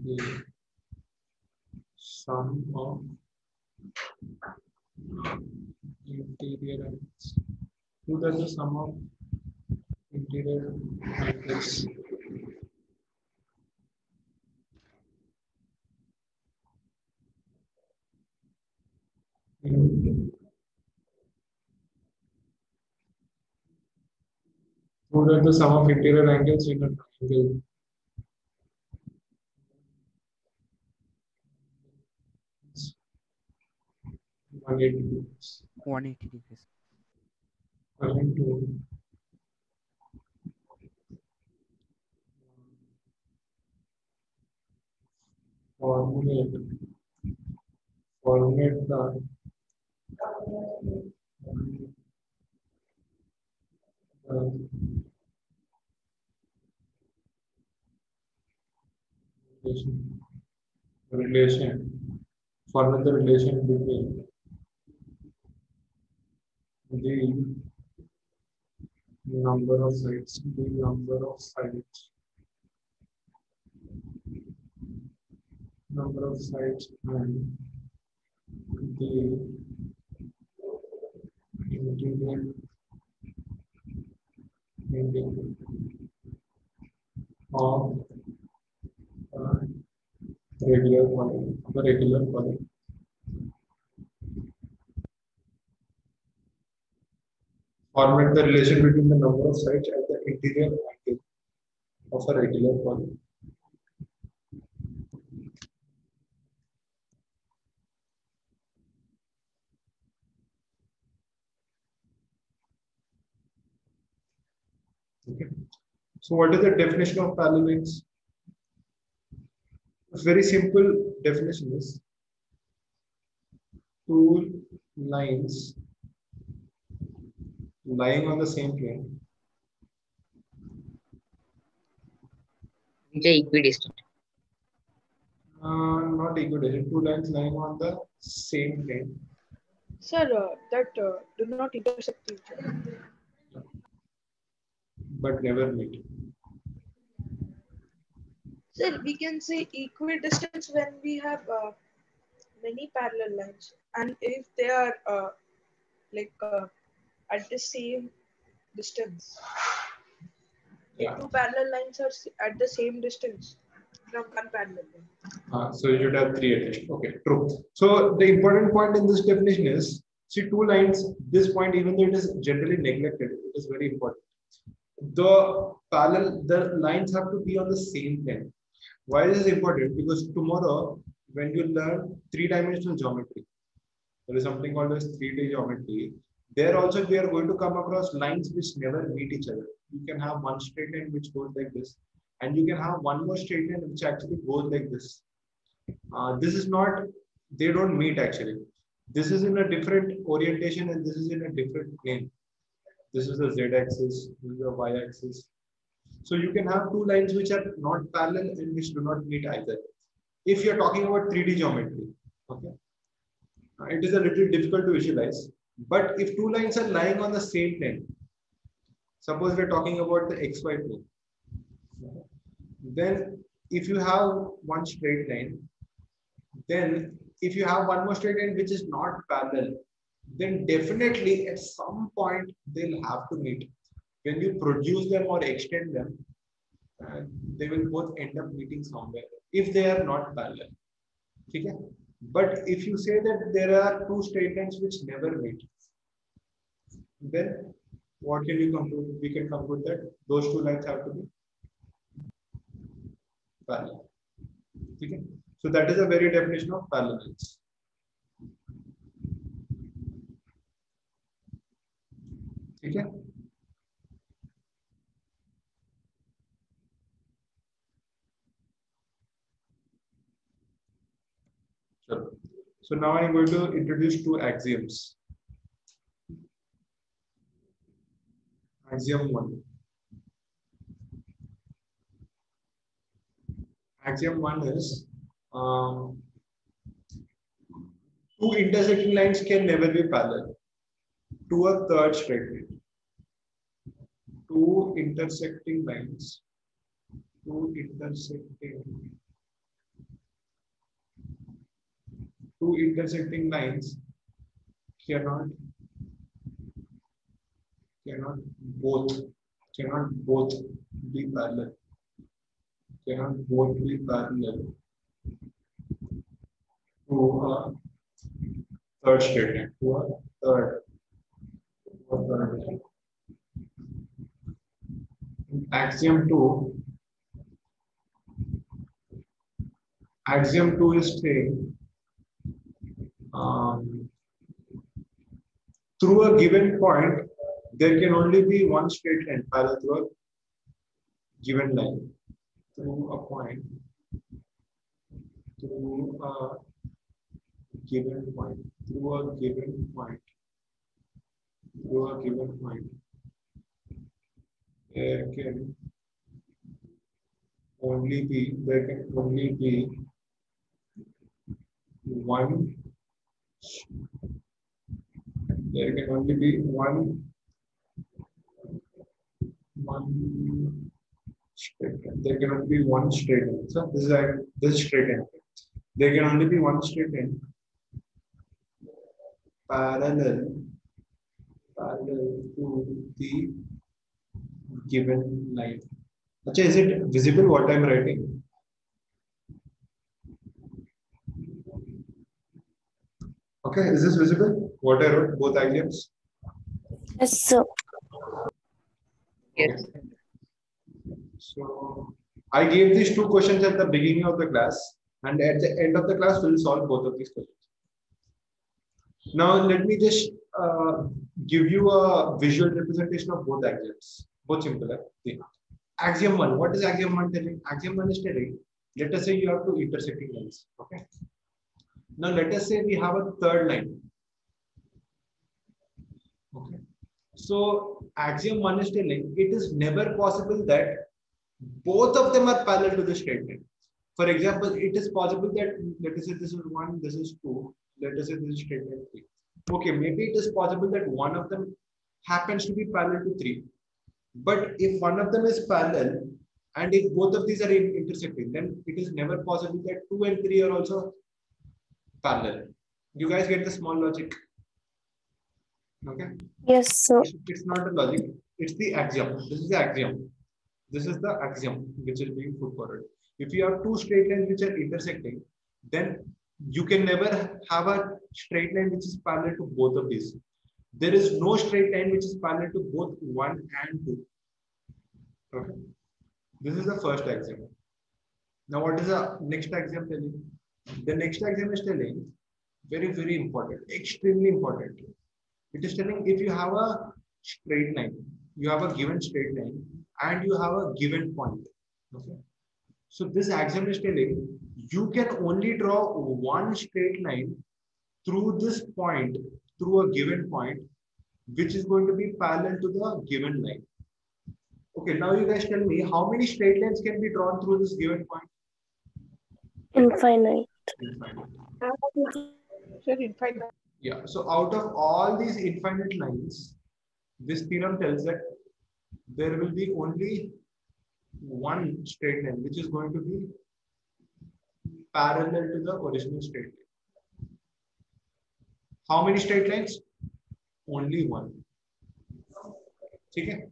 the sum of interior angles. So that the sum of interior angles so that the sum of interior angles in a triangle 180 degrees. 180 degrees. According to formulate the formulate the relation between the number of sides and the interior integral of regular polynomial. Formulate the relation between the number of sides and the interior angle of a regular polynomial. Okay. So what is the definition of parallel lines? A very simple definition is two lines lying on the same plane. The equidistant. Not equidistant. Two lines lying on the same plane. Sir, that do not intersect each other. But never meet. Sir, we can say equidistance when we have many parallel lines, and if they are at the same distance. Yeah. If two parallel lines are at the same distance from one parallel line. So you should have three at least. Okay, true. So the important point in this definition is, see, two lines, this point, even though it is generally neglected, it is very important. The lines have to be on the same plane. Why is this important? Because tomorrow, when you learn three-dimensional geometry, there is something called as 3D geometry. There also we are going to come across lines which never meet each other. You can have one straight line which goes like this, and you can have one more straight line which actually goes like this. This is not, they don't meet actually. This is in a different orientation and this is in a different plane. This is the z-axis, this is the y-axis. So you can have two lines which are not parallel and which do not meet either. If you are talking about 3D geometry, okay, it is a little difficult to visualize. But if two lines are lying on the same plane, suppose we are talking about the xy plane, then if you have one straight line, then if you have one more straight line which is not parallel, then definitely at some point they'll have to meet. When you produce them or extend them, they will both end up meeting somewhere if they are not parallel. Okay? But if you say that there are two straight lines which never meet, then what can you conclude? We can conclude that those two lines have to be parallel. Okay? So that is a very definition of parallel lines. Okay? Sure. So now I'm going to introduce two axioms. Axiom 1. Axiom 1 is two intersecting lines can never be parallel to a third straight line. Two intersecting lines two intersecting two intersecting lines cannot cannot both cannot both be parallel cannot both be parallel to a third statement to a third axiom 2 is saying through a given point there can only be one straight line parallel to a given line through a point through a given point through a given point through a given point there can only be one there can only be one straight line. There can only be one straight line. So this is straight line. There can only be one straight line parallel to the given line. Achha, is it visible what I am writing? Okay, is this visible? What I wrote, both axioms? Yes, sir. Yes. Okay. So I gave these two questions at the beginning of the class, and at the end of the class, we'll solve both of these questions. Now, let me just give you a visual representation of both axioms. Both simple. Axiom 1. What is axiom 1 telling? Axiom 1 is telling, let us say you have two intersecting lines. Okay. Now, let us say we have a third line. Okay. So, axiom 1 is telling it is never possible that both of them are parallel to the straight line. For example, it is possible that, let us say this is 1, this is 2, let us say this is straight line 3. Okay, maybe it is possible that one of them happens to be parallel to 3. But if one of them is parallel, and if both of these are intersecting, then it is never possible that 2 and 3 are also parallel. You guys get the small logic? Okay? Yes, sir. It's not a logic, it's the axiom. This is the axiom. This is the axiom which is being put forward. If you have two straight lines which are intersecting, then you can never have a straight line which is parallel to both of these. There is no straight line which is parallel to both 1 and 2. Okay. This is the first axiom. Now, what is the next axiom telling? The next axiom is telling, very, very important, extremely important. It is telling if you have a straight line, you have a given straight line, and you have a given point. Okay. So this axiom is telling you can only draw one straight line through this point, through a given point, which is going to be parallel to the given line. Okay, now you guys tell me how many straight lines can be drawn through this given point? Infinite. Infinite. Yeah, so out of all these infinite lines, this theorem tells that there will be only one straight line which is going to be parallel to the original straight line. How many straight lines? Only one. Okay.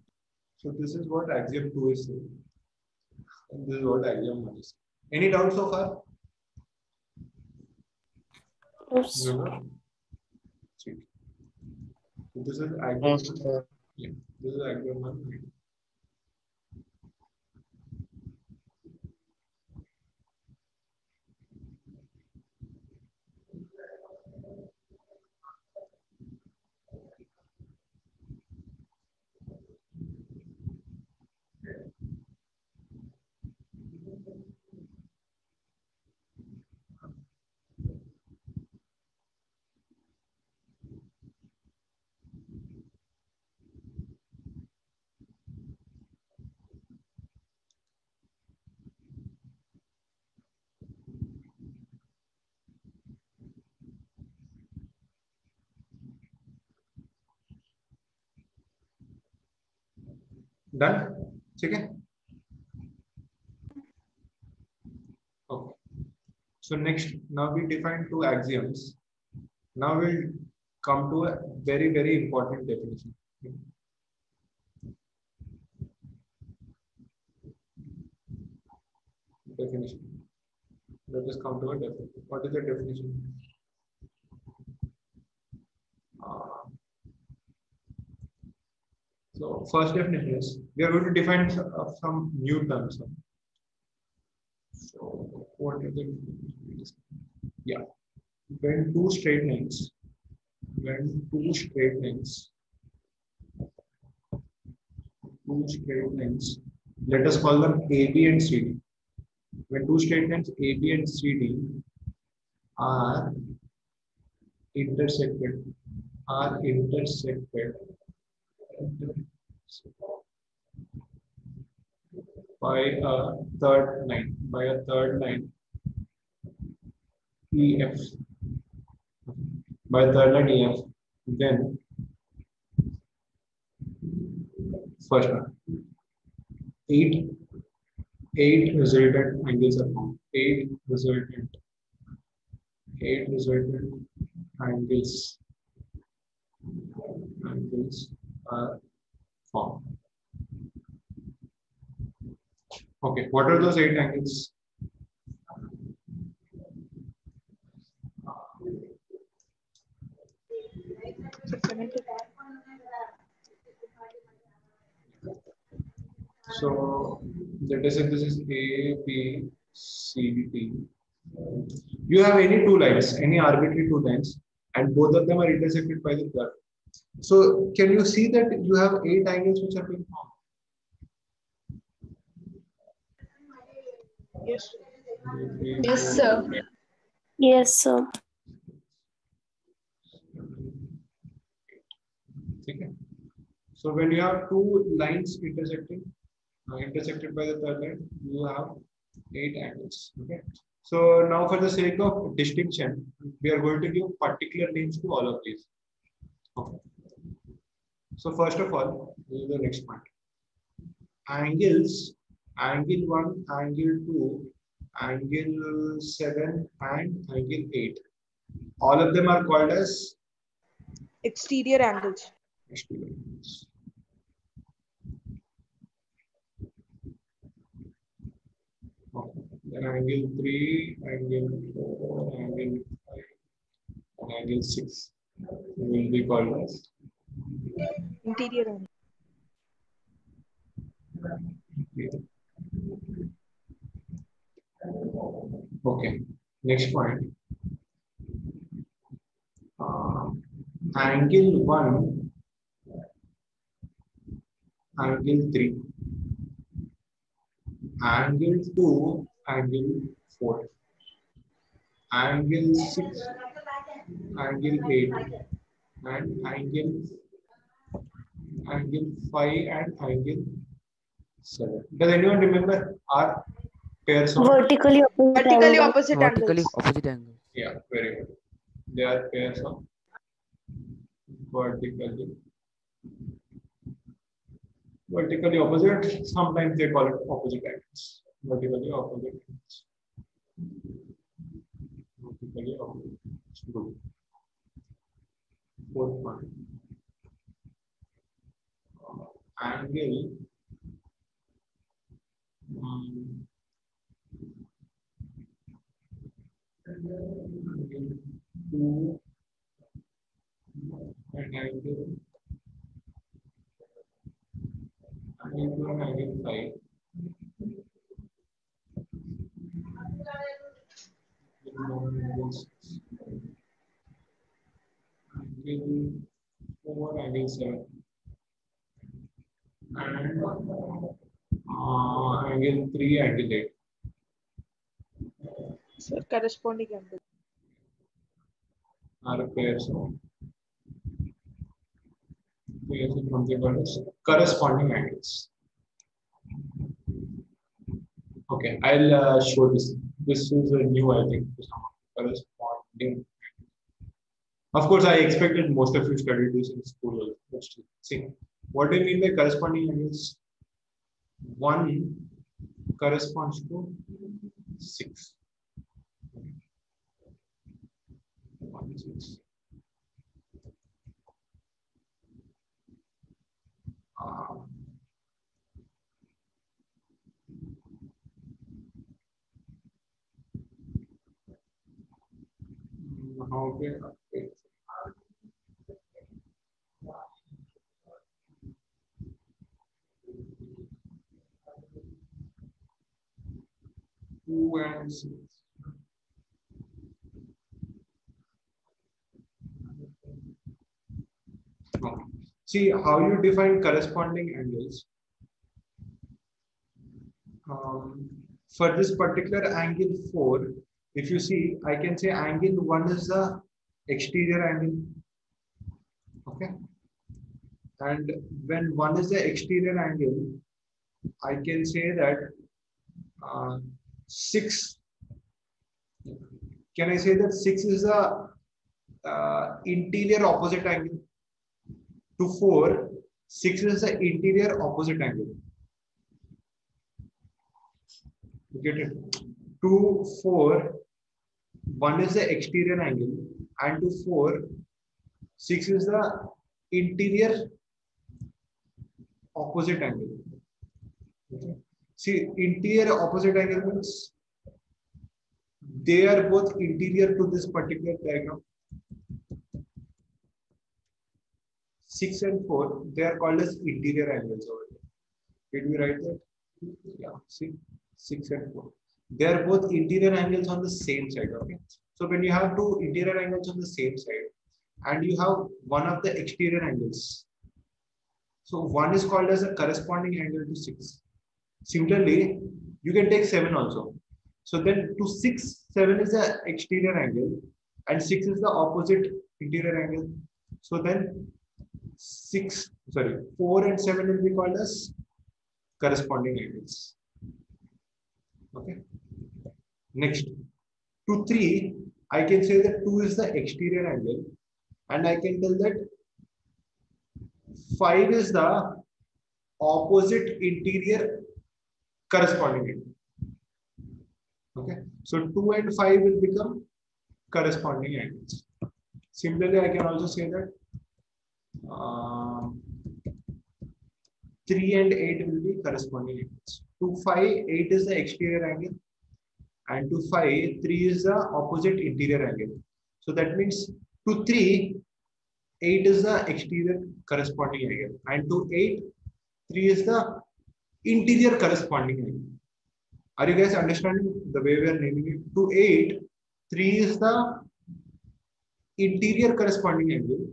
So this is what axiom 2 is saying. And this is what axiom 1 is saying. Any doubt so far? Yes. No. So this is axiom. Yeah, this is axiom 1. Done? Okay. So next, now we define two axioms. Now we'll come to a very, very important definition. Definition. Let us come to a definition. What is the definition? So first definition is, we are going to define some new terms. So what is it? Yeah. When two straight lines, two straight lines, let us call them AB and CD. When two straight lines AB and CD are intersected by a third line EF, then first one, eight resultant angles are found. Eight resultant angles are formed. Okay, what are those 8 angles? So let us say this is A, B, C, D. You have any two lines, any arbitrary two lines, and both of them are intersected by the third. So can you see that you have 8 angles which are being formed? Yes. Yes, sir. Yes, sir. Okay. So when you have two lines intersected by the third line, you have 8 angles. Okay. So now, for the sake of distinction, we are going to give particular names to all of these. Okay. So first of all, this is the next point. Angles, angle 1, angle 2, angle 7, and angle 8. All of them are called as Exterior angles. exterior angles. Okay. Then angle 3, angle 4, angle 5, and angle 6 will be called as Interior angle. Okay. Next point. Angle 1, angle 3, angle 2, angle 4, angle 6, angle 8, and angle 5 and angle 7. Does anyone remember our pairs of? Vertically opposite Vertically angle. opposite Vertically angles. opposite angles. Yeah, very good. They are pairs of vertically opposite. Sometimes they call it opposite angles. Vertically opposite angles. Vertically opposite. Good. Fourth one. Angle. Angle 2 and angle 2 and angle 5. Angle 4, angle 7, and angle 3, angle 8. So corresponding angle. Are pairs of something called as corresponding angles. Okay, I'll show this. This is a new, I think, corresponding. Of course, I expected most of you studied this in school. Let's see. What do you mean by corresponding angles? 1 corresponds to 6. 6. Uh, okay. 2 and 6. Okay. See how you define corresponding angles. Um, for this particular angle 4, if you see, I can say angle 1 is the exterior angle. Okay. And when 1 is the exterior angle, I can say that 6. Can I say that 6 is the interior opposite angle to 4? 6 is the interior opposite angle. You get it? To 4, 1 is the exterior angle, and to 4, 6 is the interior opposite angle. Okay. See, interior opposite angle means they are both interior to this particular diagram. 6 and 4, they are called as interior angles over here. Did we write that? Yeah, see, 6 and 4. They are both interior angles on the same side. Okay. So when you have two interior angles on the same side, and you have one of the exterior angles, so one is called as a corresponding angle to 6. Similarly, you can take 7 also. So then to 6, 7 is the exterior angle, and 6 is the opposite interior angle. So then 4 and 7 will be called as corresponding angles. Okay. Next, to 3, I can say that 2 is the exterior angle, and I can tell that 5 is the opposite interior corresponding angle. Okay. So 2 and 5 will become corresponding angles. Similarly, I can also say that 3 and 8 will be corresponding angles. To 5, 8 is the exterior angle, and to 5, 3 is the opposite interior angle. So that means to 3, 8 is the exterior corresponding angle, and to 8, 3 is the interior corresponding angle. Are you guys understanding the way we are naming it? To 8, 3 is the interior corresponding angle,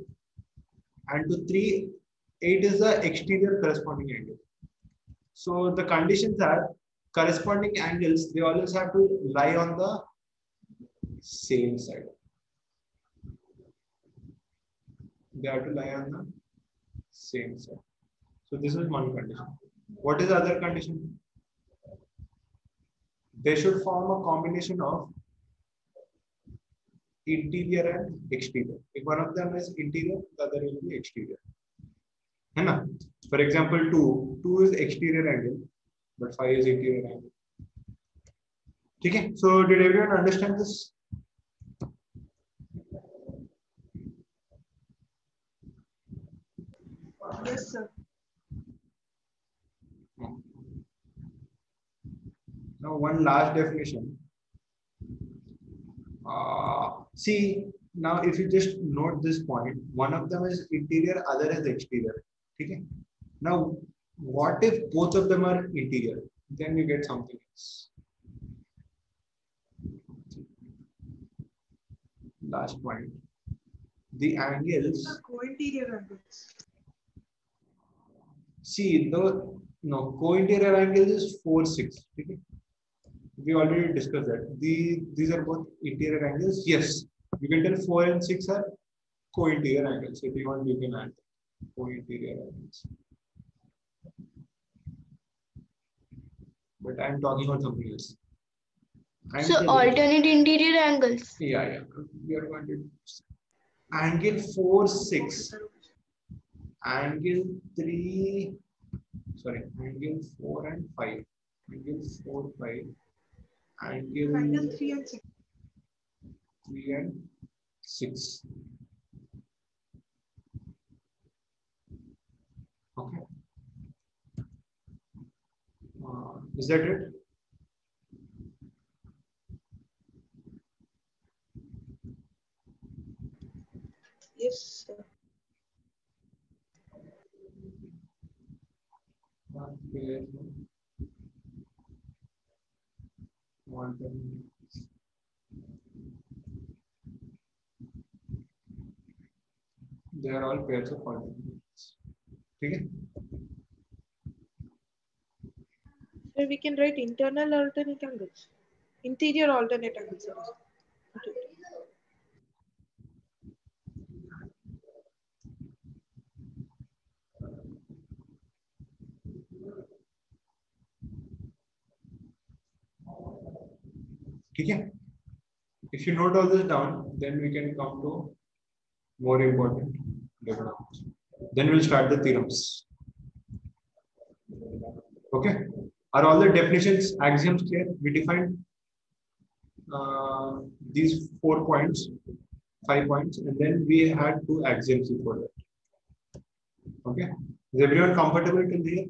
and to 3, 8 is the exterior corresponding angle. So the conditions are corresponding angles, they always have to lie on the same side. They have to lie on the same side. So this is one condition. What is the other condition? They should form a combination of interior and exterior. If one of them is interior, the other will be exterior. For example, 2 is exterior angle, but 5 is interior angle. Okay. So did everyone understand this? Yes, sir. Now one last definition. See, now if you just note this point, one of them is interior, other is exterior. Okay. Now, what if both of them are interior? Then you get something else. Last point. The angles. Co-interior angles. See, co-interior angle is 4, 6. Okay. We already discussed that. These are both interior angles. Yes, you can tell 4 and 6 are co-interior angles. If you want, you can add co-interior angles. But I am talking about something else. So alternate interior angles. Yeah. We are going to angle 4, 6, angle 3. Sorry, angle 4 and 5. Angle 4, 5. Angle 3 and 6. 3 and 6. Okay. Is that it? Yes, sir. Okay. They are all pairs of alternates. Okay. So we can write internal alternate angles. Interior alternate angles. Sorry. Okay. If you note all this down, then we can come to more important developments. Then we'll start the theorems. Okay. Are all the definitions, axioms clear? We defined these 4 points, 5 points, and then we had 2 axioms before that. Okay. Is everyone comfortable till here?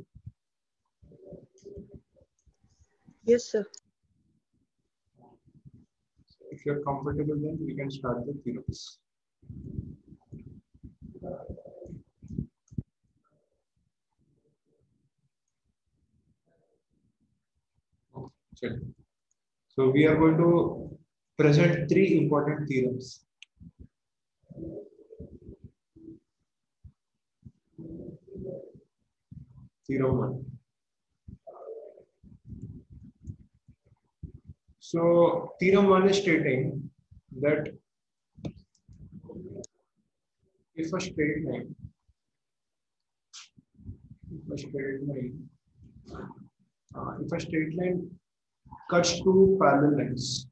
Yes, sir. If you're comfortable, then we can start the theorems. Okay. So we are going to present 3 important theorems. Theorem 1. So theorem 1 is stating that if a straight line, if a straight line cuts two parallel lines,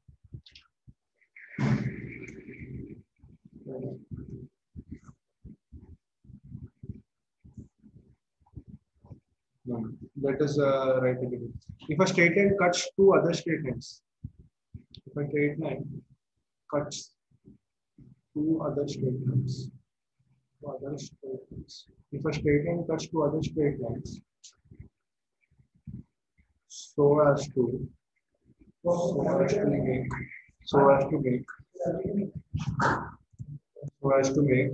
that is right again. If a straight line cuts two other straight lines, if a straight line cuts two other straight lines, if a straight line cuts two other straight lines, so as to make so as to make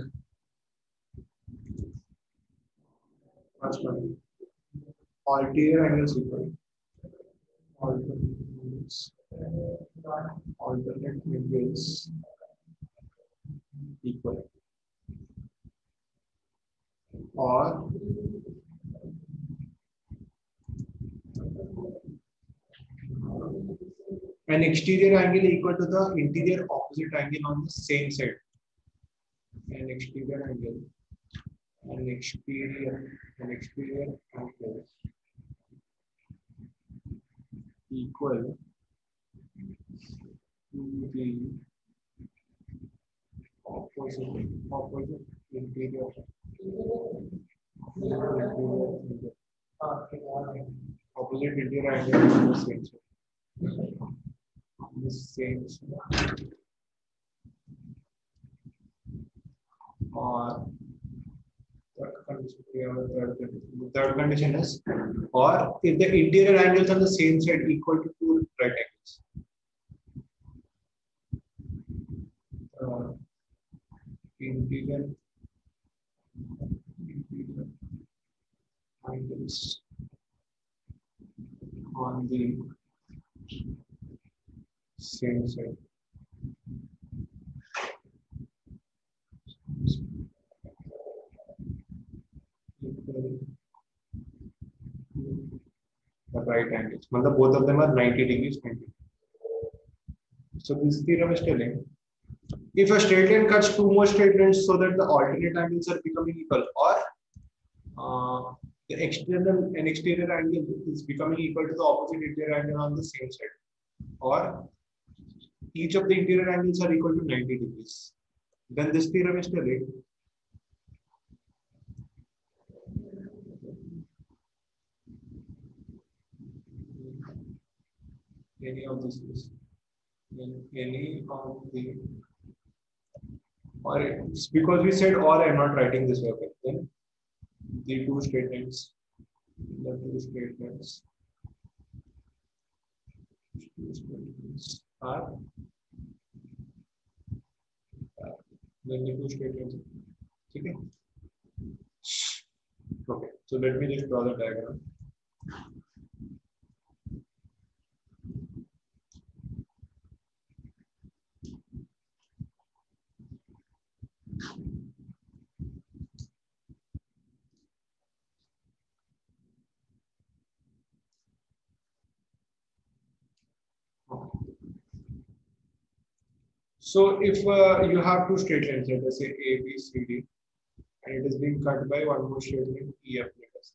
ulterior angles equal. Alternate angles equal, or an exterior angle equal to the interior opposite angle on the same side. An exterior angle equal to the opposite interior opposite interior angle on the same side. On the same side. Or third condition is, or if the interior angles on the same side equal to 2 right angles. Interior angles on the same side. The right angles. Both of them are 90 degrees. 90. So this theorem is telling, if a straight line cuts two more straight lines so that the alternate angles are becoming equal, or the exterior angle is becoming equal to the opposite interior angle on the same side, or each of the interior angles are equal to 90 degrees, then this theorem is telling any of these, any of the Or it's because we said or, I'm not writing this way. Okay. Then the two statements, are then the two statements. Okay. Okay. So let me just draw the diagram. So if you have two straight lines, let us say A, B, C, D, and it is being cut by one more straight line, E, F, let us.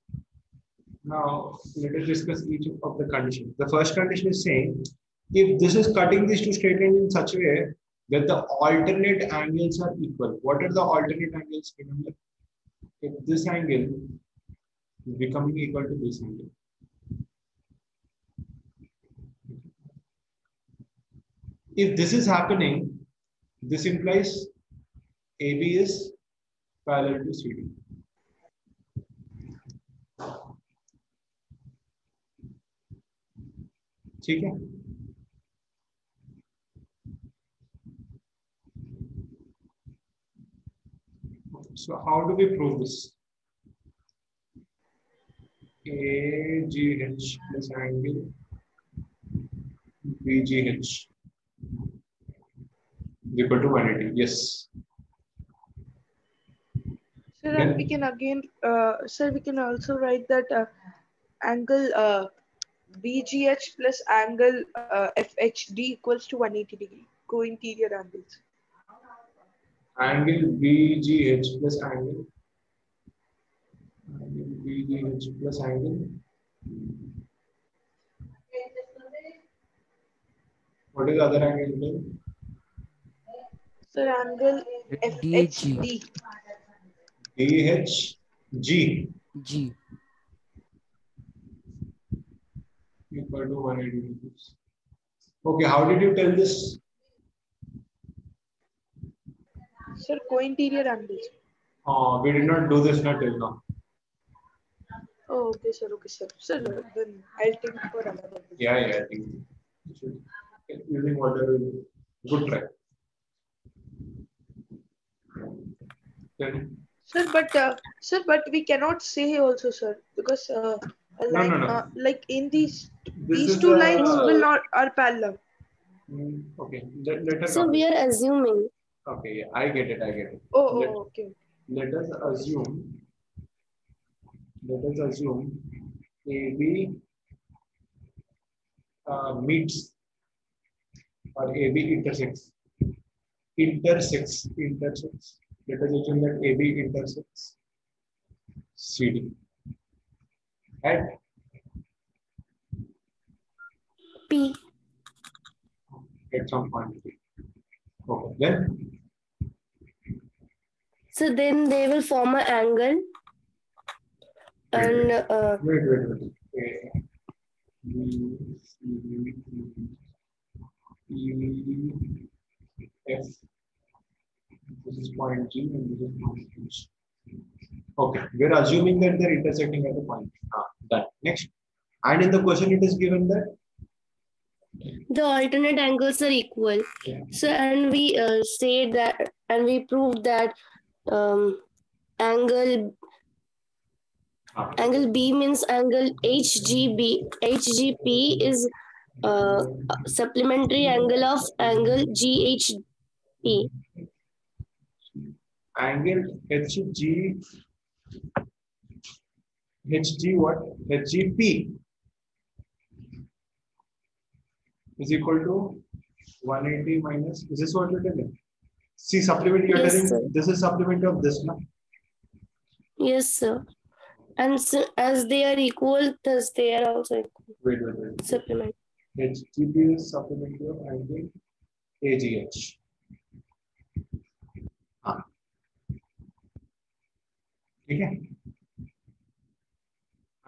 Now let us discuss each of the conditions. The first condition is saying if this is cutting these two straight lines in such a way that the alternate angles are equal. What are the alternate angles? Remember, if this angle is becoming equal to this angle. If this is happening, this implies AB is parallel to CD. Okay. So how do we prove this? AGH plus angle BGH is equal to 180. Yes. Sir, and we can again, sir, we can also write that angle BGH plus angle FHD equals to 180 degree, co-interior angles. Angle BGH plus angle BGH plus angle. What is the other angle? Sir, angle FHD. DHG G. equal to 180 degrees. Okay, how did you tell this? Sir, co-interior angles. We did not do this not till now. Oh, okay, sir. Okay, sir. Sir, then I'll think for another. Yeah, I think you should using whatever. Good try. Then, sir, but we cannot say also, sir, because a line, no. like in these This two is lines will not are parallel. Okay. Let her So come. we are assuming. Okay, yeah, I get it. Okay. Let us assume. Let us assume AB meets or AB intersects. Intersects. Let us assume that AB intersects CD at P. some point. Okay, then. So then they will form an angle. And Wait. F. This is point G and this is point H. Okay, we're assuming that they're intersecting at a point. Done. Next. And in the question, it is given that the alternate angles are equal. So and we say that, and we proved that angle B means angle HGB. HGP is supplementary angle of angle GHP. angle HG what? HGP is equal to 180 minus. Is this what you're telling? See, supplement you're Yes, telling sir. this is supplement of this now. Yes, sir. And so, as they are equal, thus they are also equal. Wait. Supplement. HGP is supplementary of angle AGH. Okay.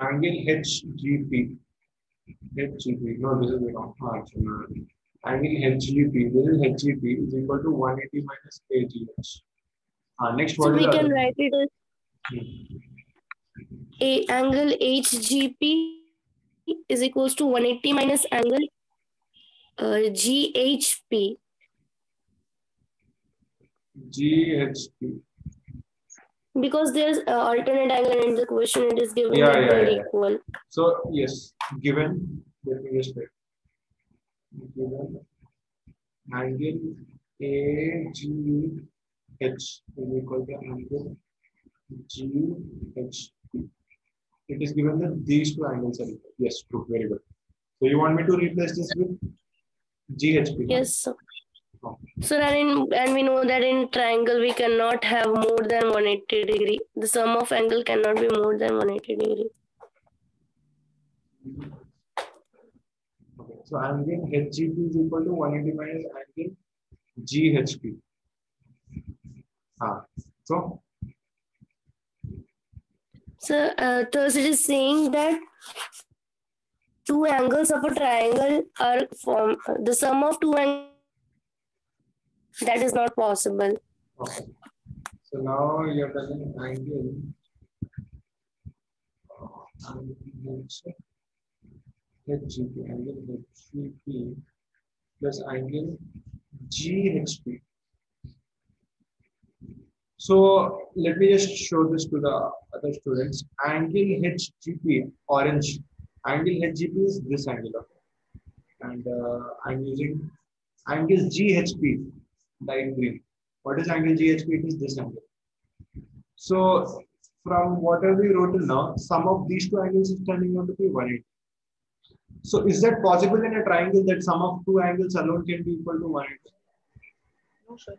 Angle HGP. No, this is wrong. Angle HGP. This is HGP is equal to 180 minus AGH. Next, So what is we the can other? write it as a angle HGP is equals to 180 minus angle GHP. GHP. Because there's alternate angle and in the question it is given Yeah, that yeah, they are yeah. equal. So yes, given, let me just write. Given angle AGH is equal to angle GH. It is given that these two angles are equal. Yes, true. Very good. So you want me to replace this with GHP? Yes, sir. Oh. So and we know that in triangle we cannot have more than 180 degree. The sum of angle cannot be more than 180 degree. Okay. So angle HGP is equal to 180 minus angle GHP. So Thus it is saying that two angles of a triangle are formed. The sum of two angles that is not possible. okay. So now you're telling angle HGP, angle HGP plus angle GHP. So let me just show this to the other students. Angle HGP, orange. Angle HGP is this angle, and I'm using angle GHP, light green. What is angle GHP? It is this angle. So from whatever we wrote till now, sum of these two angles is turning out to be 180. So is that possible in a triangle that sum of two angles alone can be equal to 180? No, sir.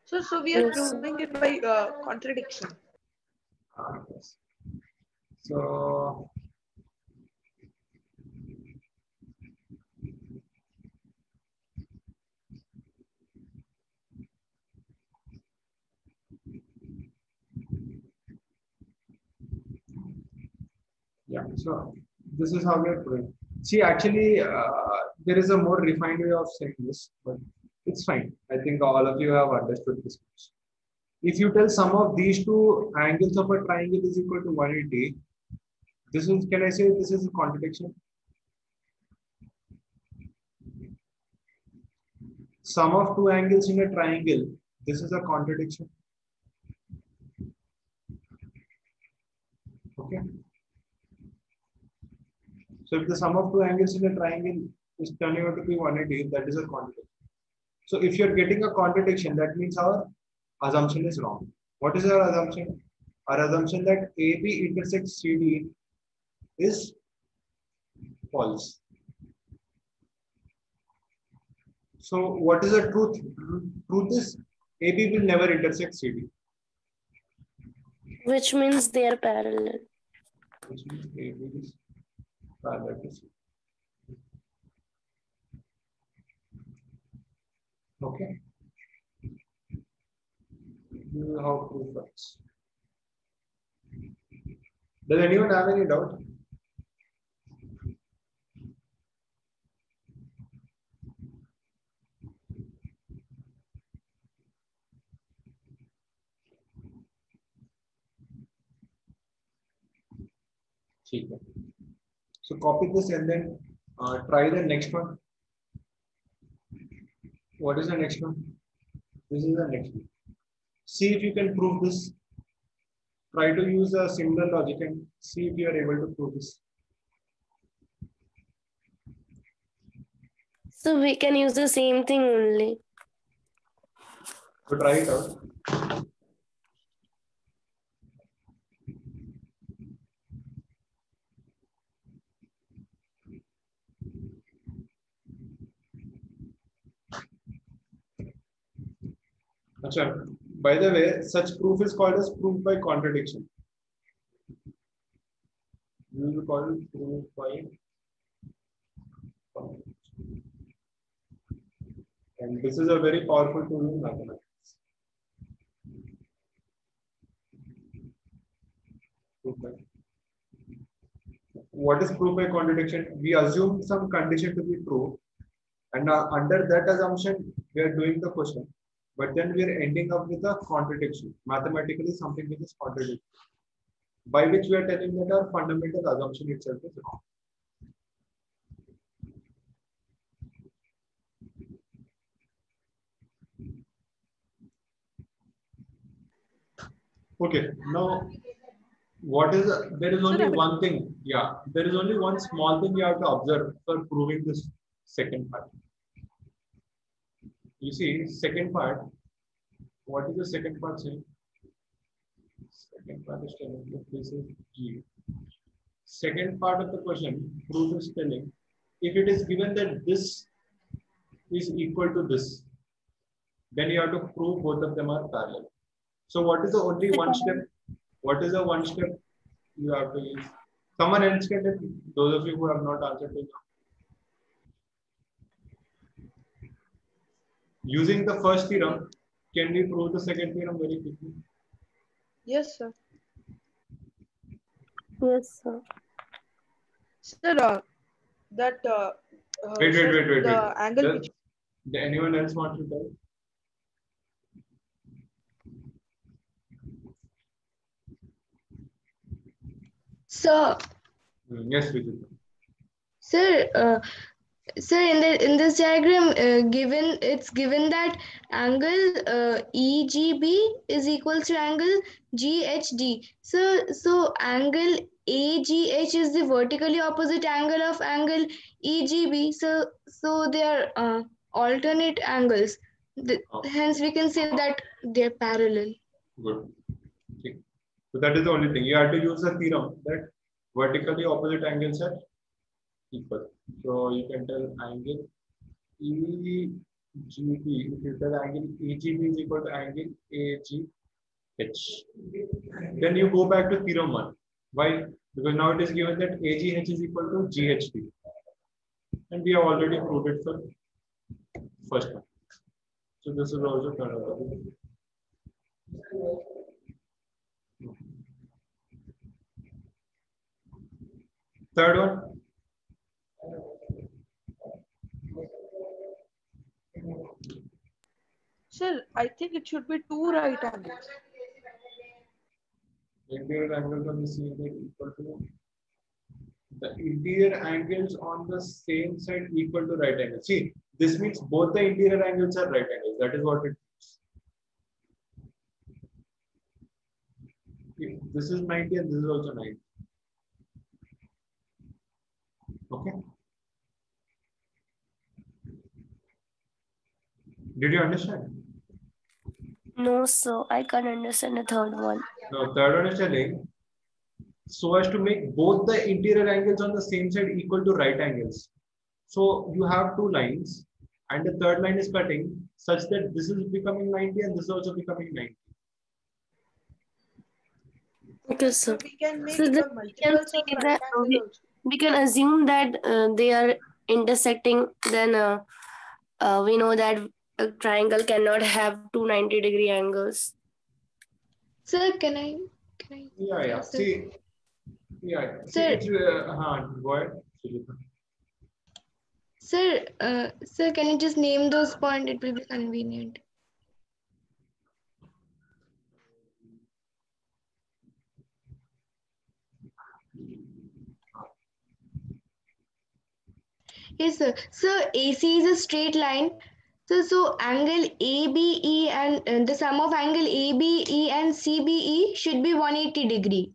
So we are Yes. proving it by contradiction. Yes. So yeah, so this is how we are proving. See, actually, there is a more refined way of saying this, but it's fine. I think all of you have understood this. If you tell sum of these two angles of a triangle is equal to 180, this is, can I say this is a contradiction? Sum of two angles in a triangle, this is a contradiction. Okay. So if the sum of two angles in a triangle is turning out to be 180, that is a contradiction. So if you're getting a contradiction, that means our assumption is wrong. What is our assumption? Our assumption that AB intersects CD is false. So what is the truth? Truth is AB will never intersect CD. Which means they are parallel. Which means AB is parallel to CD. Okay. This is how proof works. Does anyone have any doubt? So copy this and then try the next one. What is the next one? This is the next one. See if you can prove this. Try to use a similar logic and see if you are able to prove this. So we can use the same thing only. So try it out. Achha, by the way, such proof is called as proof by contradiction. We will call it proof by contradiction. And this is a very powerful tool in mathematics. What is proof by contradiction? We assume some condition to be true, and under that assumption, we are doing the question. but then we are ending up with a contradiction. Mathematically, something which is contradictory, by which we are telling that our fundamental assumption itself is wrong. Okay, now there is only one thing, there is only one small thing you have to observe for proving this second part. You see, second part, what is the second part saying? Second part is telling that this is G. Second part of the question, proof is telling, if it is given that this is equal to this, then you have to prove both of them are parallel. So what is the only one step? What is the one step you have to use? Someone else can tell me, those of you who have not answered till now. Using the first theorem, can we prove the second theorem very quickly? Yes, sir. Yes, sir. Sir, that Wait. the angle Does anyone else want to tell? So, Yes, Vijay. sir, sir, in this diagram, given that angle EGB is equals to angle GHD. So angle AGH is the vertically opposite angle of angle EGB. So they are alternate angles. Hence, we can say that they're parallel. Good. Okay. So that is the only thing. You have to use the theorem that vertically opposite angles are equal. So you can tell angle EGB, if you tell angle EGB is equal to angle AGH. Then you go back to theorem 1. Why? Because now it is given that AGH is equal to GHD. And we have already proved it for first one. So this is also kind of third one. Sir, I think it should be two right angles. Interior angles on the same side equal to the interior angles on the same side equal to right angles. See, this means both the interior angles are right angles. That is what it means. If this is 90 and this is also 90. Okay. Did you understand? No, sir. I can't understand the third one. No, third one is telling so as to make both the interior angles on the same side equal to right angles. So you have two lines and the third line is cutting such that this is becoming 90 and this is also becoming 90. Okay, So sir. we can make So the multiples of right angle also. we can assume that they are intersecting. Then we know that a triangle cannot have two 90-degree angles. Sir, can I? Yeah. Sir? See, Sir. it's go ahead. Sir, can you just name those points? It will be convenient. Yes, sir. So AC is a straight line. So angle ABE and the sum of angle ABE and CBE should be 180 degree.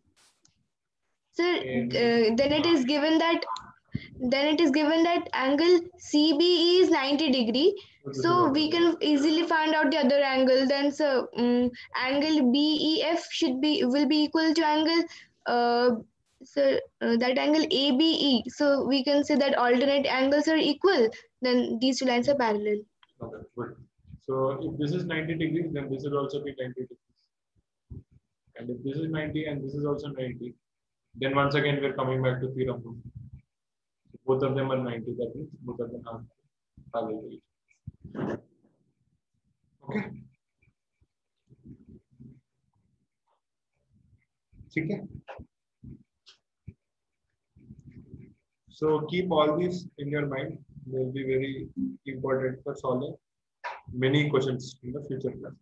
Sir, then it is given that angle CBE is 90 degree. So we can easily find out the other angle. Then so angle BEF will be equal to angle that angle ABE. So we can say that alternate angles are equal. Then these two lines are parallel. Okay, good. So if this is 90 degrees, then this will also be 90 degrees. And if this is 90 and this is also 90, then once again we're coming back to theorem 2. Both of them are 90, that means both of them are parallel. Okay. Okay. So keep all these in your mind. They will be very important for solving. many questions in the future class.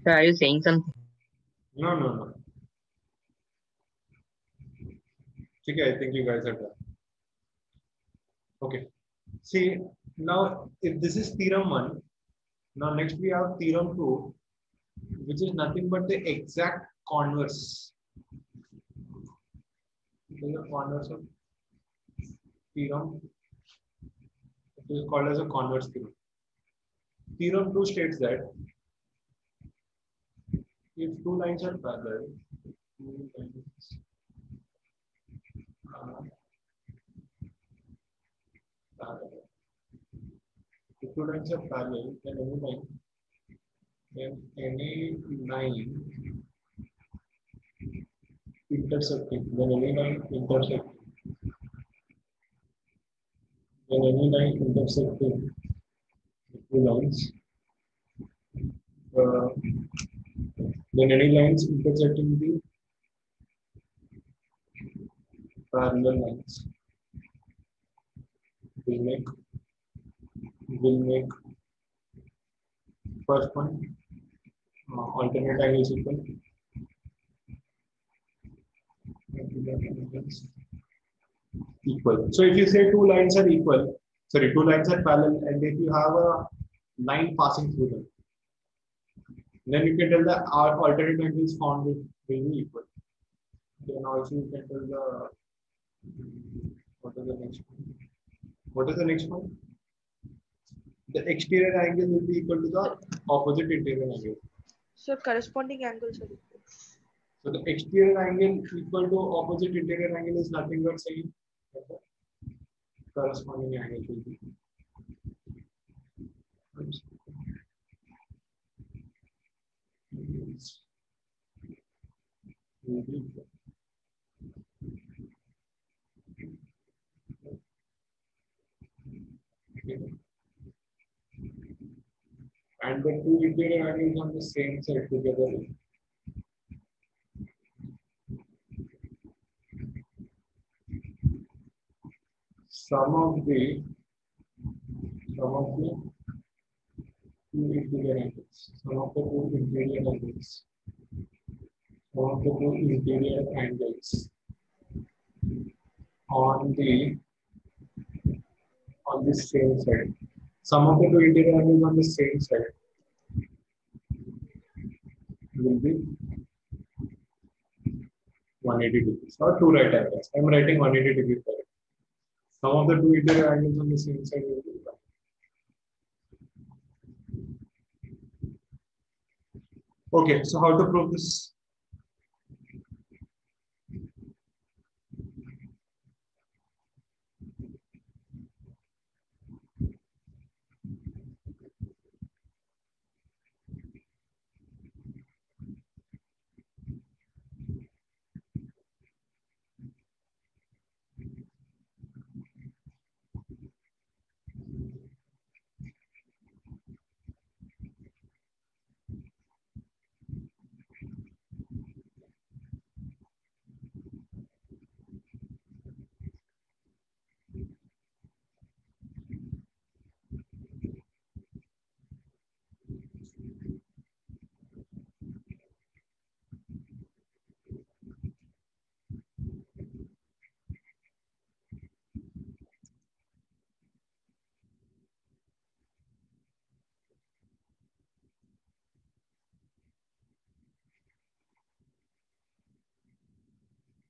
Sir, are you saying something? No, no, no. Okay, I think you guys are done. Okay. See, now if this is theorem 1, now next we have theorem 2, which is nothing but the exact converse. It is a converse of theorem. It is called as a converse theorem. Theorem 2 states that if two lines are parallel, parallel. If two lines are parallel, then any line intersecting, when any line intersecting, when any line intersecting two lines, uh, then any lines intersecting the parallel lines will make first one alternate angles equal. So if you say two lines are equal, sorry, two lines are parallel, and if you have a line passing through them, then you can tell the alternate angles found will be equal. Then also you can tell the what is the next one? What is the next one? The exterior angle will be equal to the opposite interior angle. So corresponding angles are equal. So the exterior angle equal to opposite interior angle is nothing but saying that the corresponding angle will be. And the two interior angles on the same side together. Sum of the two interior angles. Sum of the two interior angles. Sum of the two interior angles on the same side. Sum of the two interior angles on the same side will be 180 degrees or two right angles. I am writing 180 degrees for it. Sum of the two interior angles on the same side will be 1. Okay, so how to prove this?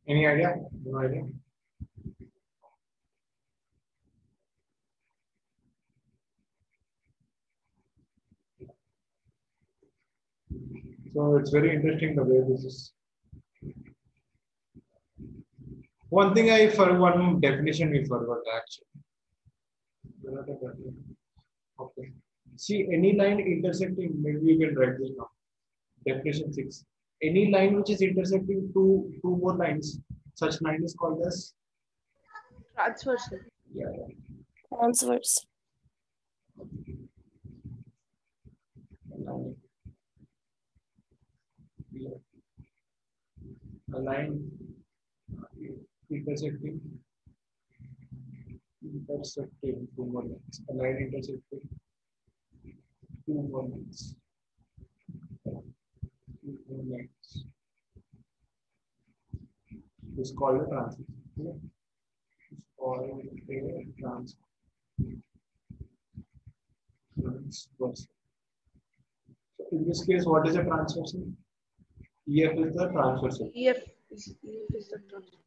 Any idea? No idea. So it's very interesting the way this is. One thing one definition we forgot actually. Okay. See, any line intersecting, maybe you can write this now. Definition 6. Any line which is intersecting two more lines, such line is called as Transversal. yeah. Transverse. A line intersecting two more lines. A line intersecting two more lines. Two more lines. It's called a transition. It's called a transverse. So in this case, what is a transversal? EF is the transversal. EF is the transversal.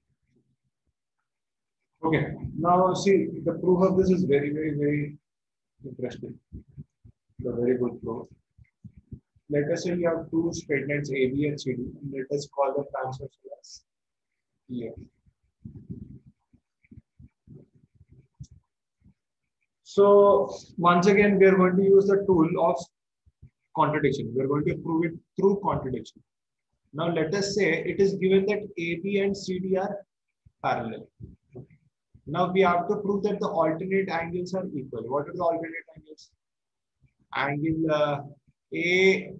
Okay, now see the proof of this is very interesting. The very good proof. Let us say you have two straight lines AB and CD, and let us call the transversal as EF. So once again, we are going to use the tool of contradiction. We are going to prove it through contradiction. Now let us say it is given that AB and CD are parallel. Now we have to prove that the alternate angles are equal. What are the alternate angles? Angle A.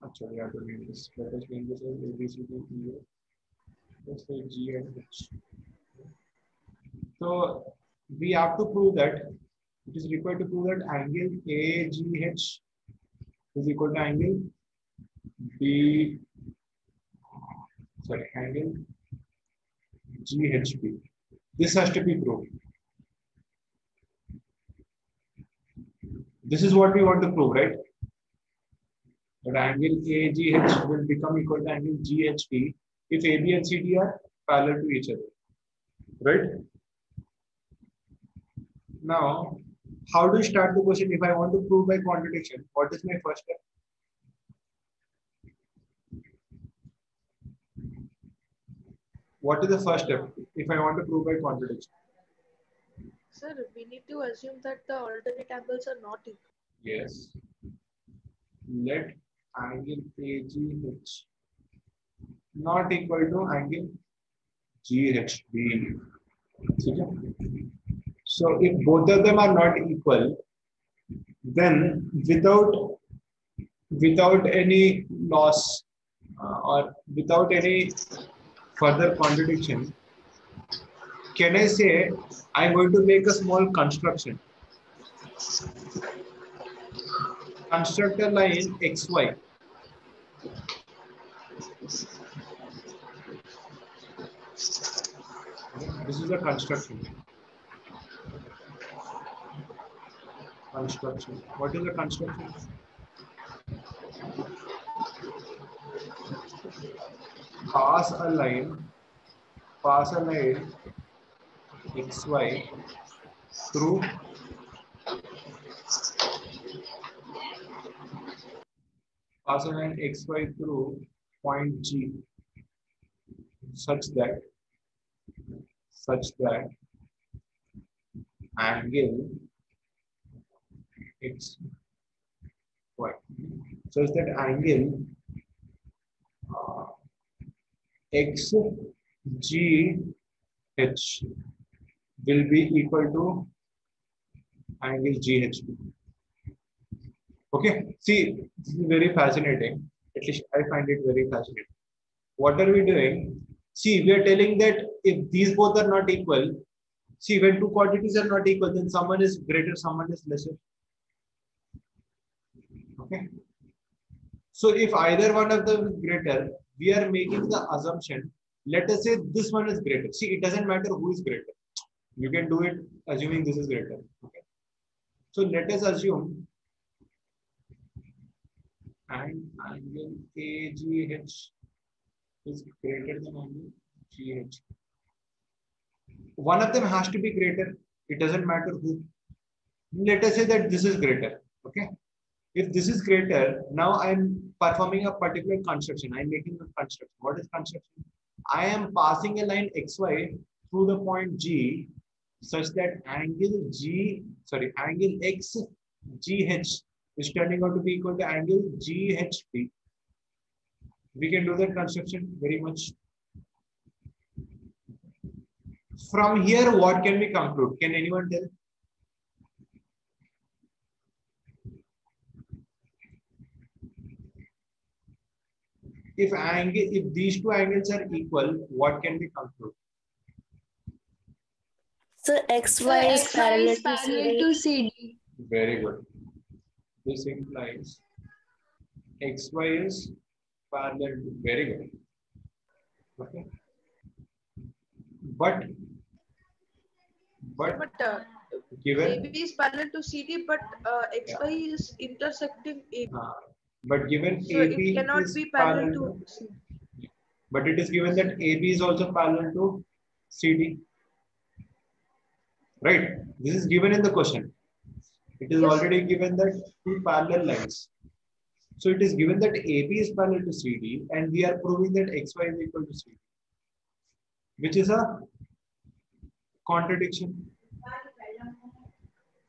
Actually, we have to name this. Let us name this as ABCD. Let's say G and H. So we have to prove that it is required to prove that angle AGH is equal to angle angle GHB. This has to be proved. This is what we want to prove, right? That angle AGH will become equal to angle GHB if AB and CD are parallel to each other, right? Now, how do you start the question? If I want to prove by contradiction, what is my first step? What is the first step if I want to prove by contradiction? Sir, we need to assume that the alternate angles are not equal. Yes. Let angle AGH not equal to angle GHB. So if both of them are not equal, then without any loss or without any further contradiction, can I say I'm going to make a small construction? Construct a line XY. This is a construction. Construction. What is a construction? Pass a line XY through point G such that angle X Y such that angle XGH will be equal to angle GHB. Okay, see, this is very fascinating. At least I find it very fascinating. What are we doing? See, we are telling that if these both are not equal, see, when two quantities are not equal, then someone is greater, someone is lesser. Okay. So if either one of them is greater, we are making the assumption, let us say this one is greater. See, it doesn't matter who is greater. You can do it assuming this is greater. Okay. So let us assume and angle AGH is greater than angle GH. One of them has to be greater. It doesn't matter who. Let us say that this is greater. Okay. If this is greater, now I'm performing a particular construction. I'm making a construction. What is construction? I am passing a line XY through the point G such that angle XGH is turning out to be equal to angle GHP. We can do that construction very much. From here, what can we conclude? Can anyone tell? If these two angles are equal, what can we conclude? So XY is parallel to CD. CD. Very good. This implies XY is parallel to, very good. Okay. But given AB is parallel to CD, but XY is intersecting AB. But given So AB it cannot is be parallel to CD. But it is given that AB is also parallel to CD. Right? This is given in the question. It is already given that two parallel lines. So it is given that AB is parallel to CD and we are proving that XY is equal to CD, which is a contradiction.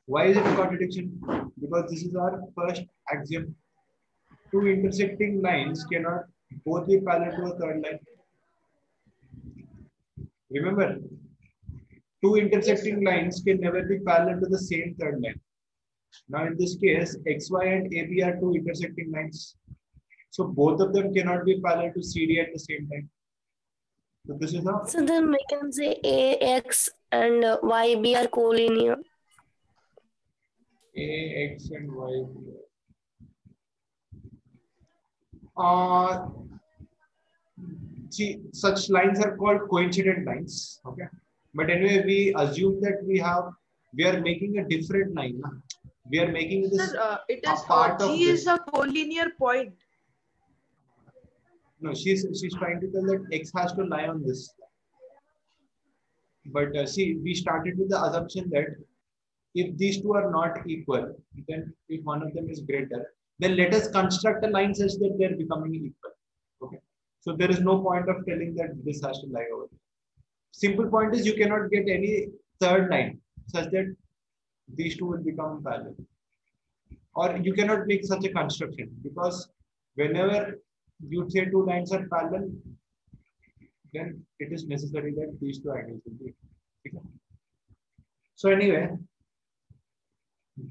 Why is it a contradiction? Because this is our first axiom. Two intersecting lines cannot both be parallel to a third line. Remember, two intersecting lines can never be parallel to the same third line. Now in this case, XY and AB are two intersecting lines. So both of them cannot be parallel to CD at the same time. So this is how. So then we can say AX and YB are collinear. AX and Y. See, such lines are called coincident lines. Okay. But anyway, we assume that we are making a different line. We are making this. Sir, it is part of G this. is a collinear point. No, she's trying to tell that X has to lie on this. But see, we started with the assumption that if these two are not equal, then if one of them is greater, then let us construct a line such that they're becoming equal. Okay. So there is no point of telling that this has to lie over there. Simple point is you cannot get any third line such that these two will become parallel. Or you cannot make such a construction because whenever you say two lines are parallel, then it is necessary that these two angles will be equal. So anyway,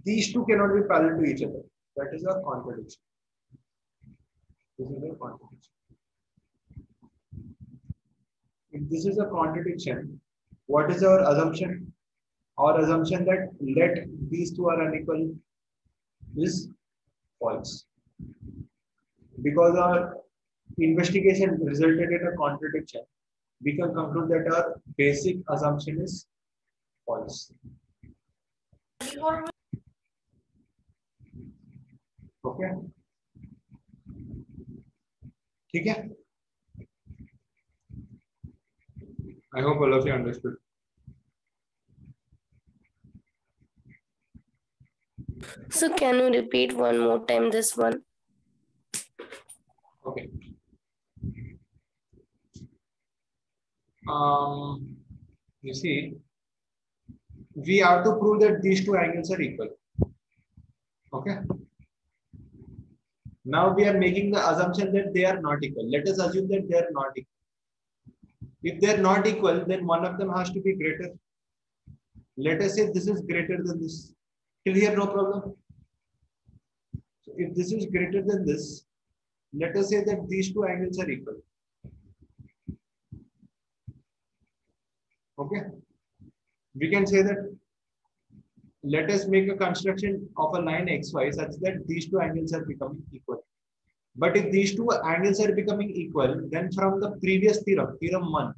these two cannot be parallel to each other. That is a contradiction. This is a contradiction. If this is a contradiction, what is our assumption? Our assumption that let these two are unequal is false. Because our investigation resulted in a contradiction, we can conclude that our basic assumption is false. Okay? ठीक है? I hope all of you understood. So can you repeat one more time this one? Okay. You see, we have to prove that these two angles are equal. Okay. Now we are making the assumption that they are not equal. Let us assume that they are not equal. If they are not equal, then one of them has to be greater. Let us say this is greater than this. Till here, no problem. So if this is greater than this, let us say that these two angles are equal. Okay. We can say that let us make a construction of a line XY such that these two angles are becoming equal. But if these two angles are becoming equal, then from the previous theorem, theorem 1,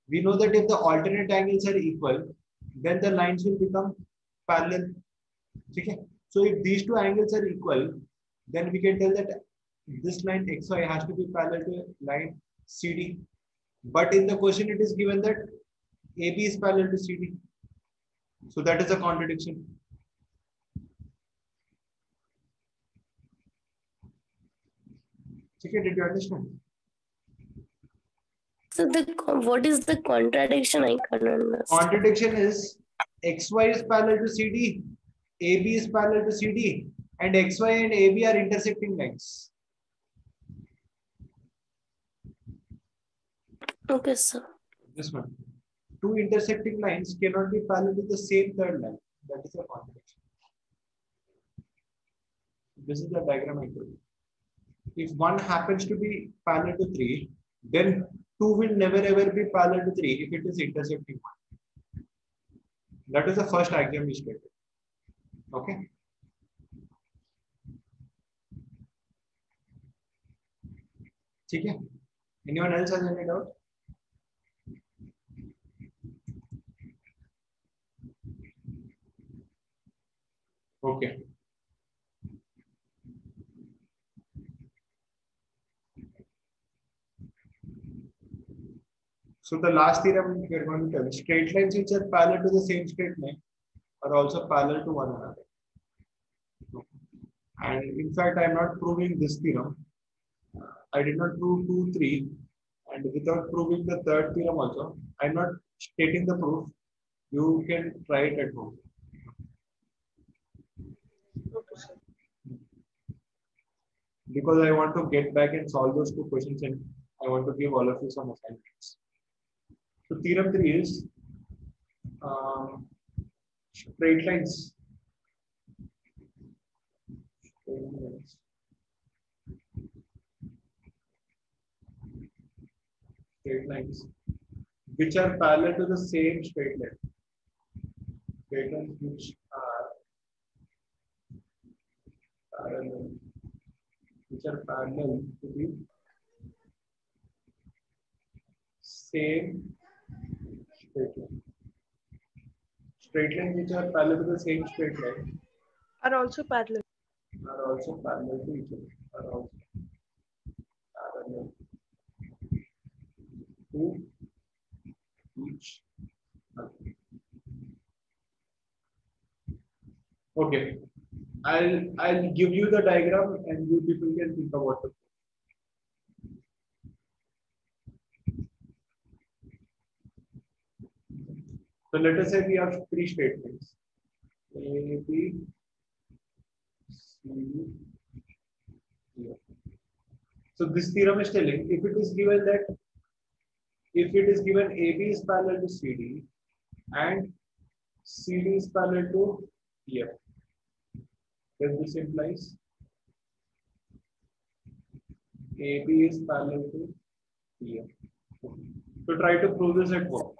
we know that if the alternate angles are equal, then the lines will become parallel. Okay? So if these two angles are equal, then we can tell that this line XY has to be parallel to line CD. But in the question, it is given that AB is parallel to CD. So that is a contradiction. Okay, did you understand? So what is the contradiction? I can't understand. Contradiction is XY is parallel to CD, AB is parallel to CD, and XY and AB are intersecting lines. Okay, sir. This one. Two intersecting lines cannot be parallel to the same third line. That is a contradiction. This is the diagram I told you. If one happens to be parallel to 3, then 2 will never ever be parallel to 3 if it is intersecting 1. That is the first axiom we stated. Okay. Okay. Anyone else has any doubt? Okay. So the last theorem we are going to tell, straight lines which are parallel to the same straight line are also parallel to one another. And in fact, I am not proving this theorem. I did not prove 2, 3, and without proving the third theorem also, I am not stating the proof. You can try it at home. Because I want to get back and solve those 2 questions, and I want to give all of you some assignments. So theorem 3 is straight lines. Straight lines which are parallel to the same straight line. Straight lines which are parallel to the same straight line. Straight lines which are parallel to the same straight line Are also parallel. Are also parallel to each other. Are also parallel to each other. Okay. I'll give you the diagram and you people can think about it. So let us say we have 3 straight lines. A, B, C, D. So this theorem is telling if it is given AB is parallel to CD and CD is parallel to EF, then this implies AB is parallel to EF. So try to prove this at home.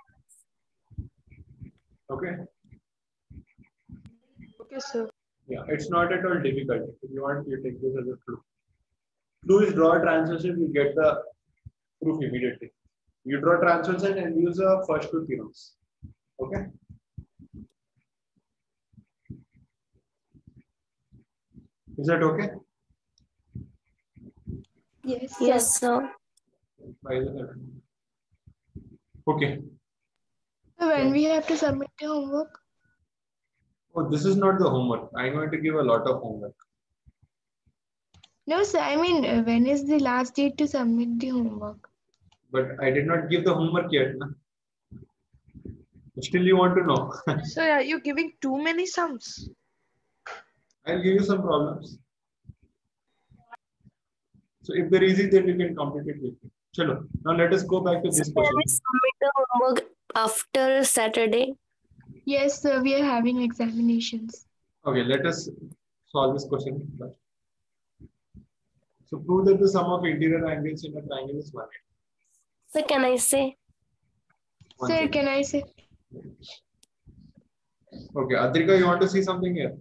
Okay. Okay, sir. Yeah, it's not at all difficult. If you want, you take this as a clue. Clue is draw a translation, you get the proof immediately. You draw translation and use the first 2 theorems. Okay. Is that okay? Yes, sir. Yes, sir. Okay. So when we have to submit the homework? Oh, this is not the homework. I'm going to give a lot of homework. No, sir. I mean, when is the last date to submit the homework? But I did not give the homework yet. Na? Still, you want to know? So are you giving too many sums? I'll give you some problems. So if they're easy, then you can complete it with me. Chalo. Now let us go back to this Can we question. submit the homework after Saturday? Yes, sir. We are having examinations. Okay, let us solve this question. So prove that the sum of interior angles in a triangle is 180. So can I say? Sir, can I say? Okay, Adrika, you want to see something here?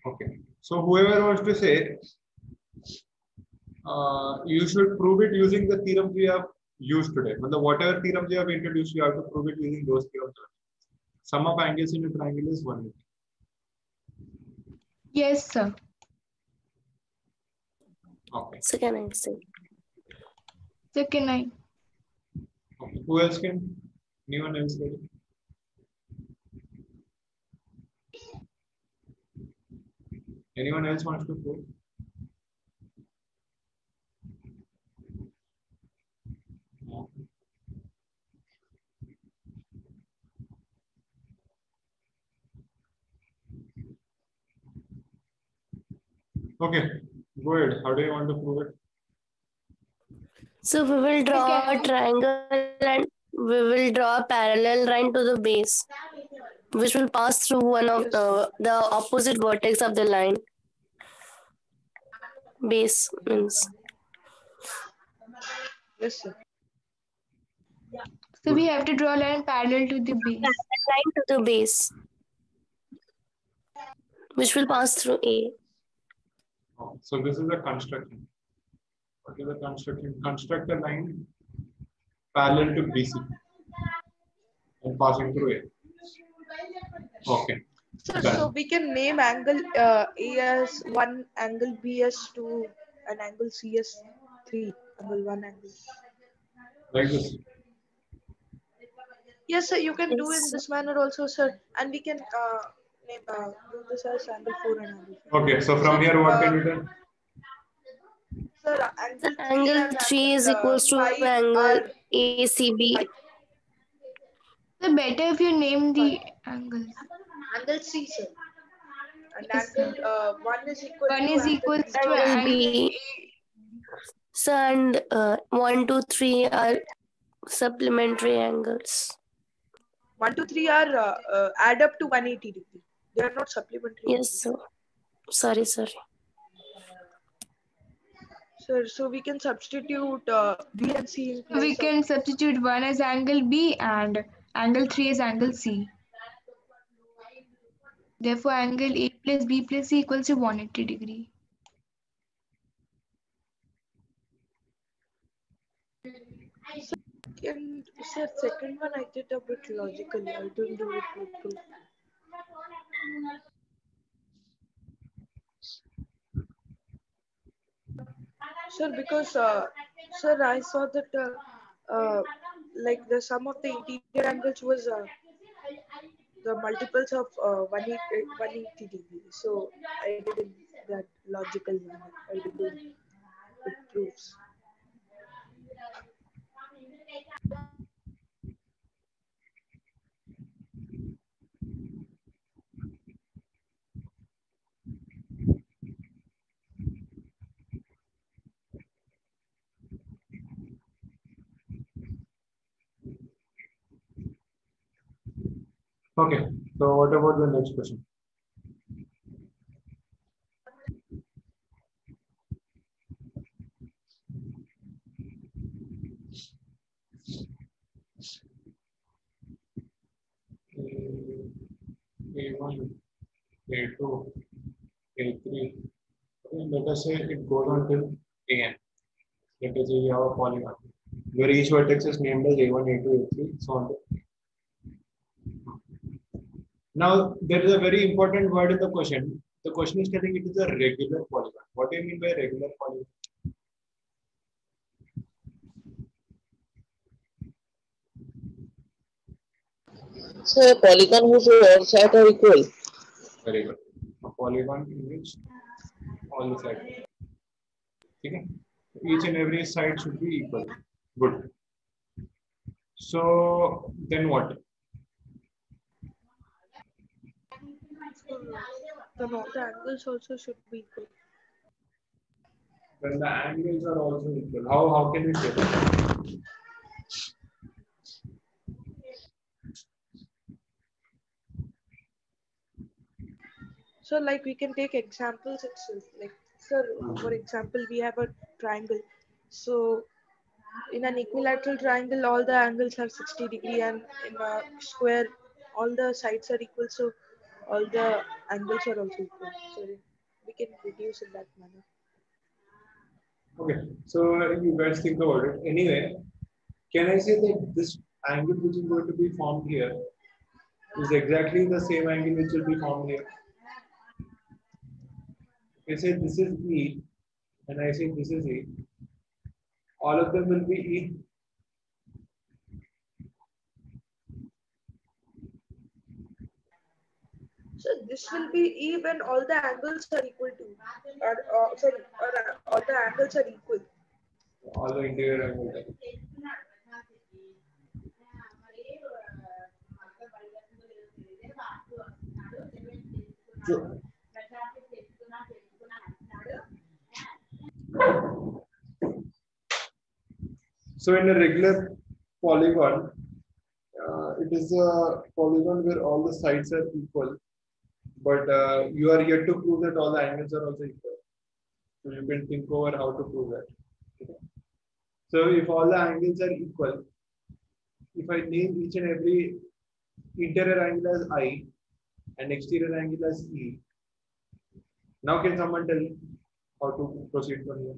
Okay, so whoever wants to say, you should prove it using the theorems we have used today. Whatever theorems you have introduced, you have to prove it using those theorems. Sum of angles in a triangle is 180. Yes, sir. Okay. So can I say? So can I? Okay. Who else can? Anyone else ready? Anyone else wants to prove? No. Okay. Go ahead. How do you want to prove it? So we will draw a triangle and we will draw a parallel line to the base, which will pass through one of Yes, sir. the opposite vertex of the line. Base means. Yes, sir. So we have to draw a line parallel to the base. Line to the base, which will pass through A. Oh, so this is a construction. What is the construction? Construct a line parallel to BC and passing through it. Okay. Sir, Done. so we can name angle A as 1, angle B as 2, and angle C as 3. Angle 1, angle. Like this. Yes, sir, you can do in Yes. this manner also, sir. And we can do this as angle 4 and angle 5. Okay. So from Sir, here, what can you do? sir, So angle 3 angle and 3 is angle equals to 5 angle are ACB. So better if you name 5. the angles. Angle C, sir. And Yes, sir. angle 1 is equal One to is angle equals B. to Angle angle B. So and 1, 2, 3 are supplementary angles. 1, 2, 3 are add up to 180 degree. They are not supplementary Yes, angles. sir. Sorry. Sir, so we can substitute B and C in So we place of. can substitute one as angle B and angle 3 as angle C. Therefore, angle A plus B plus C equals to 180 degree. And sir, second one I did a bit logically. I didn't do it with proof. Sir, because sir, I saw that like the sum of the interior angles was the multiples of 180 degree. So I did in that logical manner. I did it with proofs. Okay. So what about the next question? A1, A2, A3. Okay, let us say it goes on till AN. Let us say you have a polygon where each vertex is named as A1, A2, A3, so on. Now, there is a very important word in the question. The question is telling it is a regular polygon. What do you mean by regular polygon? So a polygon whose all sides are equal. Very good. A polygon in which all the sides. Okay. Each and every side should be equal. Good. So then what? Then all the angles also should be equal. When the angles are also equal. How can we say that? So like we can take examples itself. Like sir, for example, we have a triangle. So in an equilateral triangle, all the angles are 60 degree, and in a square, all the sides are equal. So all the angles are also equal. So we can reduce in that manner. Okay. So you guys think about it. Anyway, can I say that this angle which is going to be formed here is exactly the same angle which will be formed here? I say this is E and I say this is E, all of them will be E. So this will be E when all the angles are equal to, or all the angles are equal. All the interior angles. So in a regular polygon, it is a polygon where all the sides are equal, but you are yet to prove that all the angles are also equal. So you can think over how to prove that. Okay. So if all the angles are equal, if I name each and every interior angle as I and exterior angle as E, now can someone tell how to proceed from here?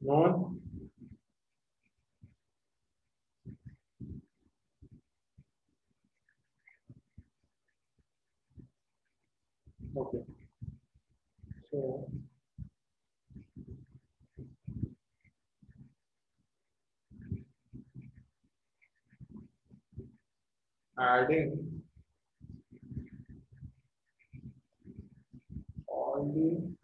No one? Okay. So adding all the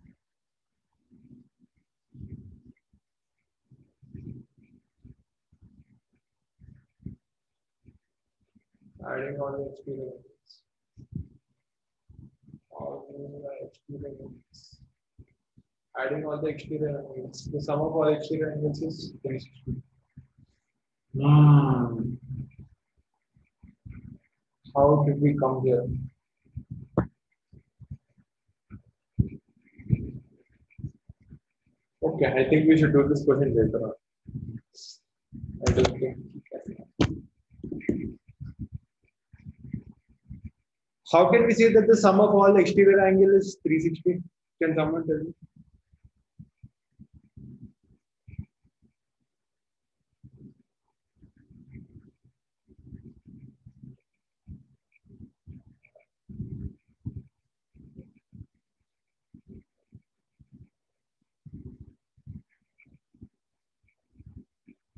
adding all the exterior angles. All the exterior angles. Adding all the exterior angles. The sum of all exterior angles is 360. How did we come here? Okay, I think we should do this question later on. I don't think. How can we say that the sum of all exterior angle is 360? Can someone tell me?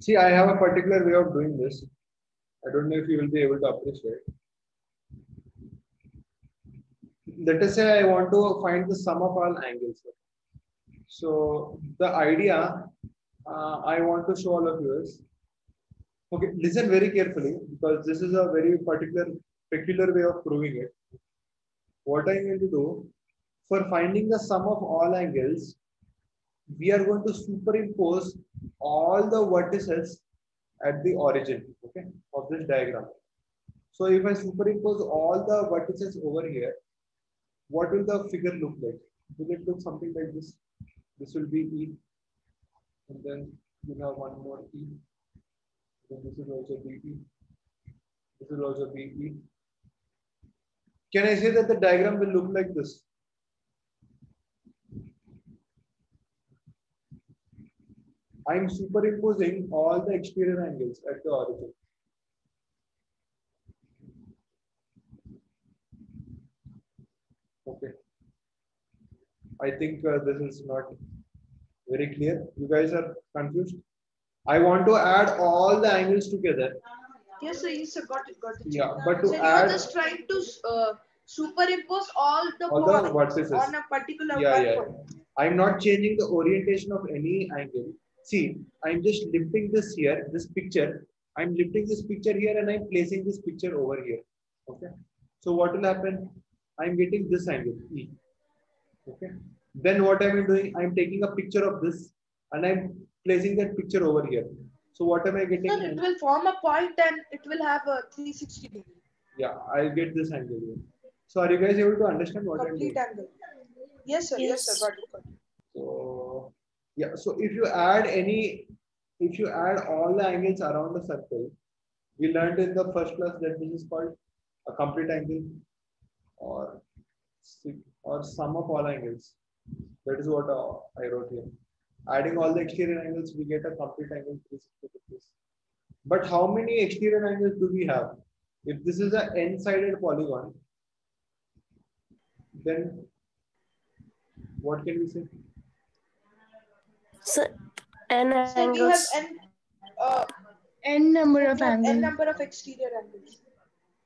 See, I have a particular way of doing this. I don't know if you will be able to appreciate. Let us say I want to find the sum of all angles. So the idea I want to show all of you is, okay, listen very carefully because this is a very peculiar way of proving it. What I'm going to do, for finding the sum of all angles, we are going to superimpose all the vertices at the origin, okay, of this diagram. So if I superimpose all the vertices over here, what will the figure look like? Will it look something like this? This will be E, and then you have one more E. Then this will also be E. This will also be E. Can I say that the diagram will look like this? I'm superimposing all the exterior angles at the origin. Okay. I think this is not very clear. You guys are confused. I want to add all the angles together. Yes, sir, got it. Yeah, but to So add, you're just trying to superimpose all the vertices on a particular point. I'm not changing the orientation of any angle. See, I'm just lifting this here, this picture. I'm lifting this picture here and I'm placing this picture over here. Okay. So what will happen? I'm getting this angle, E. Okay. Then what I'm doing? I'm taking a picture of this and I'm placing that picture over here. So what am I getting? Sir, it will form a point and it will have a 360 degree. Yeah, I'll get this angle here. So are you guys able to understand what I'm doing? Complete angle. Yes, sir. Yes, sir. Got it. So yeah, so if you add all the angles around the circle, we learned in the first class that this is called a complete angle, or sum of all angles. That is what I wrote here. Adding all the exterior angles, we get a complete angle 360 degrees. But how many exterior angles do we have? If this is an n-sided polygon, then what can we say? So n So we have angles. N number of n angles. number of exterior angles.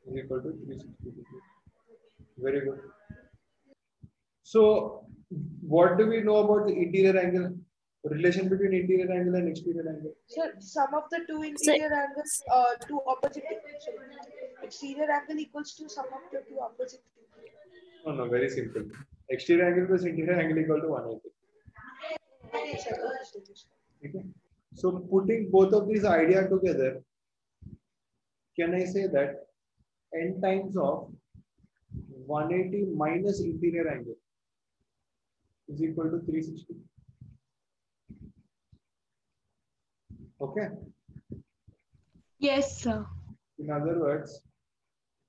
Is equal to 360 degrees. Very good. So, what do we know about the interior angle? Relation between interior angle and exterior angle? So sum of the two So interior angles, two opposite. Exterior angle equals to sum of the two opposite. No, no, very simple. Exterior angle plus interior angle equal to 180. Okay. So, putting both of these ideas together, can I say that n times of 180 minus interior angle is equal to 360? Okay. Yes, sir. In other words,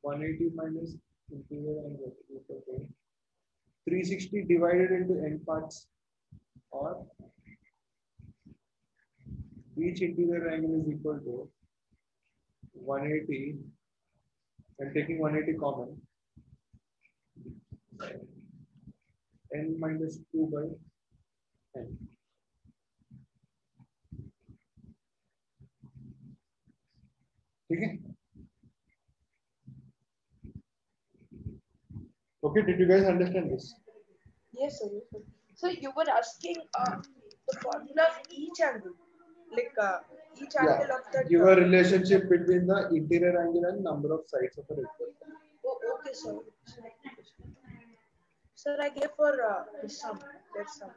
180 minus interior angle is equal to 360 divided into n parts, or each interior angle is equal to 180, and taking 180 common, n minus 2 by n. Okay. Okay, did you guys understand this? Yes, sir. Yes, sir. So you were asking the formula of each angle, like each angle of that. Give a relationship between the interior angle and number of sides of a rectangle. Oh, okay, sir. Sir, I gave for the sum. That's sum.